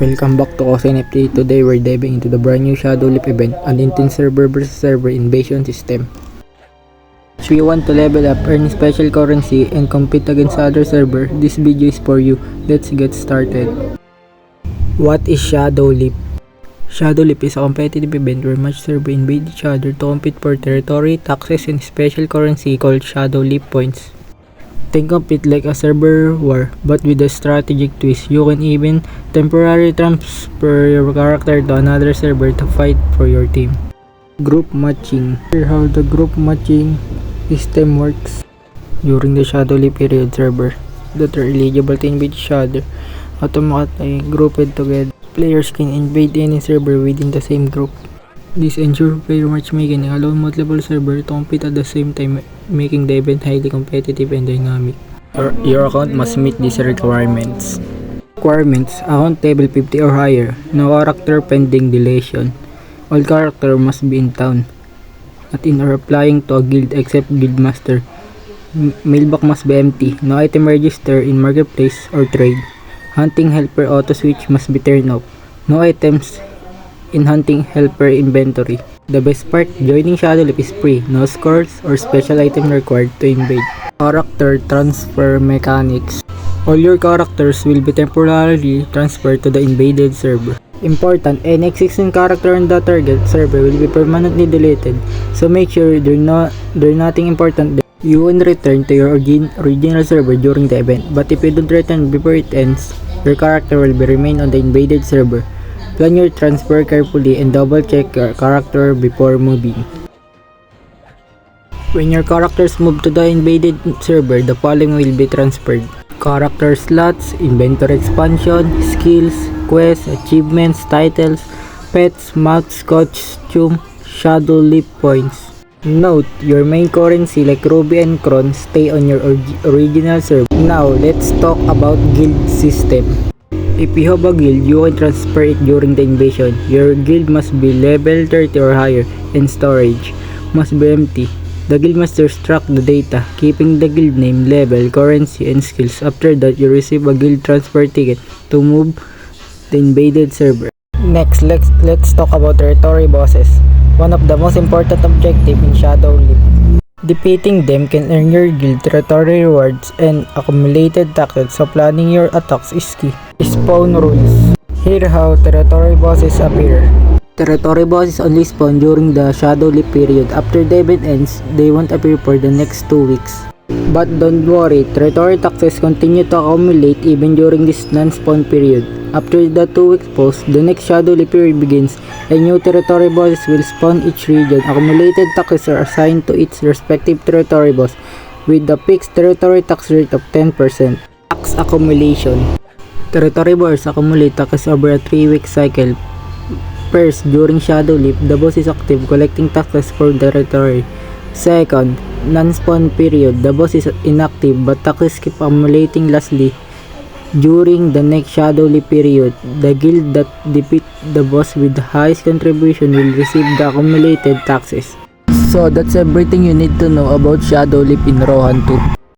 Welcome back to Cos NFT. Today we're diving into the brand new Shadow Leap event, an intense server versus server invasion system. If you want to level up, earn special currency, and compete against other server, this video is for you. Let's get started. What is Shadow Leap? Shadow Leap is a competitive event where much server invade each other to compete for territory, taxes, and special currency called Shadow Leap points. Think of it like a server war, but with a strategic twist. You can even temporarily transfer your character to another server to fight for your team. Group matching. Here's how the group matching system works. During the Shadow Leap period, servers that are eligible to invade each other automatically grouped together. Players can invade any server within the same group. This ensures fair matchmaking and allows multiple servers to compete at the same time, making the event highly competitive and dynamic. Your account must meet these requirements. Requirements: account level 50 or higher, no character pending deletion, all character must be in town, at in or applying to a guild except guildmaster, mailbox must be empty, no item register in marketplace or trade, hunting helper auto switch must be turned off, no items in hunting helper inventory. The best part, joining Shadow Leap is free, no scores or special item required to invade. Character transfer mechanics. All your characters will be temporarily transferred to the invaded server. Important, any existing character on the target server will be permanently deleted, so make sure there's nothing important there. You will return to your original server during the event, but if you don't return before it ends, your character will remain on the invaded server. Plan your transfer carefully and double check your character before moving. When your characters move to the invaded server, the following will be transferred: character slots, inventory expansion, skills, quests, achievements, titles, pets, mounts, costume, Shadow Leap points. Note, your main currency like Ruby and Cron stay on your original server. Now, let's talk about guild system. If you have a guild, you can transfer it during the invasion. Your guild must be level 30 or higher, and storage must be empty. The guildmaster tracks the data, keeping the guild name, level, currency, and skills. After that, you receive a guild transfer ticket to move the invaded server. Next, let's talk about territory bosses. One of the most important objectives in Shadow Leap. Defeating them can earn your guild territory rewards and accumulated taxes, so planning your attacks is key. Spawn rules. Here how territory bosses appear. Territory bosses only spawn during the Shadow Leap period. After the event ends, they won't appear for the next 2 weeks. But don't worry, territory taxes continue to accumulate even during this non-spawn period. After the 2 weeks pause, the next Shadow Leap period begins, and new territory bosses will spawn each region. Accumulated taxes are assigned to its respective territory boss, with the fixed territory tax rate of 10%. Tax accumulation. Territory bosses accumulate taxes over a 3-week cycle. First, during Shadow Leap, the boss is active collecting taxes for the territory. Second, non-spawn period, the boss is inactive but taxes keep accumulating. Lastly, during the next Shadow Leap period, the guild that defeats the boss with the highest contribution will receive the accumulated taxes. So that's everything you need to know about Shadow Leap in Rohan 2.